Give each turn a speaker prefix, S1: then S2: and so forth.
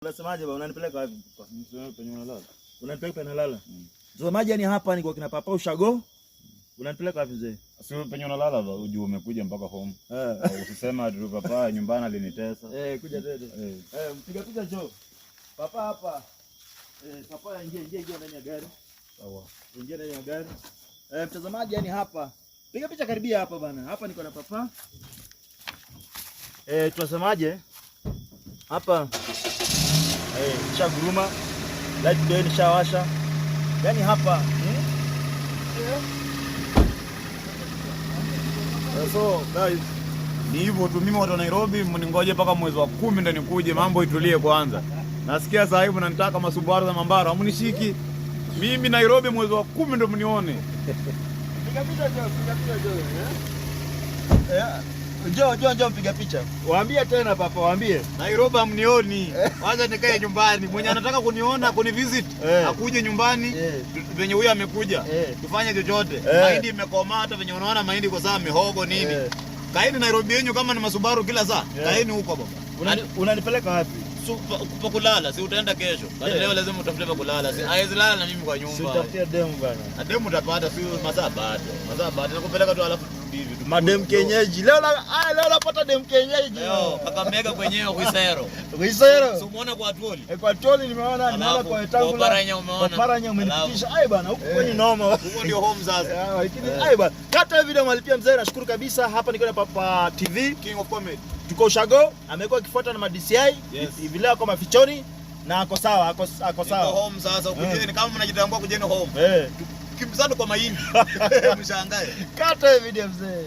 S1: Unasemaje bwana? Unanipeleka wapi? Penye unalala. Unanipeleka penye unalala? Mtazamaji, yani hapa ni kwa kina Papa Ushago. Unanipeleka wapi mzee?
S2: Sio penye unalala ba, ujue umekuja mpaka home. Usisema tu papa nyumbani alinitesa.
S1: Kuja dede. Mpiga picha njoo. Papa hapa. Papa ingia ndani ya gari. Sawa. Ingia ndani ya gari. Mtazamaji, yani hapa. Piga picha karibia hapa bana. Hapa niko na papa. Tunasemaje? Hapa shaguruma. Light ndio nishawasha. Yani hapa
S2: So guys, ni hivyo tu. Mimi watu wa Nairobi mningoje mpaka mwezi wa 10 ndio nikuje, mambo itulie kwanza. Nasikia sasa hivi mnanitaka masubaru za mambara, hamunishiki. Mimi Nairobi mwezi wa 10 ndio mnione.
S1: Piga picha njoo. Njoo piga picha. Waambie tena papa, waambie.
S2: Nairobi hamnioni. Kwanza nikae nyumbani. Mwenye anataka kuniona, kunivisit, akuje nyumbani. Venye huyu amekuja. Tufanye chochote. Mahindi imekomaa, hata venye unaona mahindi kwa saa mihogo nini. Kaeni Nairobi yenu kama ni masubaru kila saa. Kaeni huko baba.
S1: Unanipeleka wapi?
S2: Pa kulala, si utaenda kesho. Bado leo lazima utafute pa kulala. Si haiwezi lala na mimi kwa nyumba.
S1: Si utafutia demu bana.
S2: Na demu utapata, si masaa bado. Masaa bado nakupeleka tu alafu hivi tu.
S1: Madem kienyeji. Leo napata dem kienyeji.
S2: Leo Kakamega kwenyewe Kuisero.
S1: Kuisero.
S2: Si umeona kwa Atwoli?
S1: Kwa Atwoli nimeona kwa Etangula.
S2: Kwa Paranya umeona.
S1: Kwa Paranya umenifikisha. Ai bana, huko kwenye noma.
S2: Huko ndio home sasa.
S1: Lakini ai bana. Kata video malipia mzee, nashukuru kabisa. Hapa niko na Papa TV,
S2: King of Comedy.
S1: Tuko Ushago, amekuwa akifuata na DCI. Hivi leo kwa mafichoni na ako sawa, ako sawa.
S2: Niko home sasa. Ukijeni kama mnajitambua kujeni home. Kimbizani kwa mahindi. Mshangae.
S1: Kata video mzee.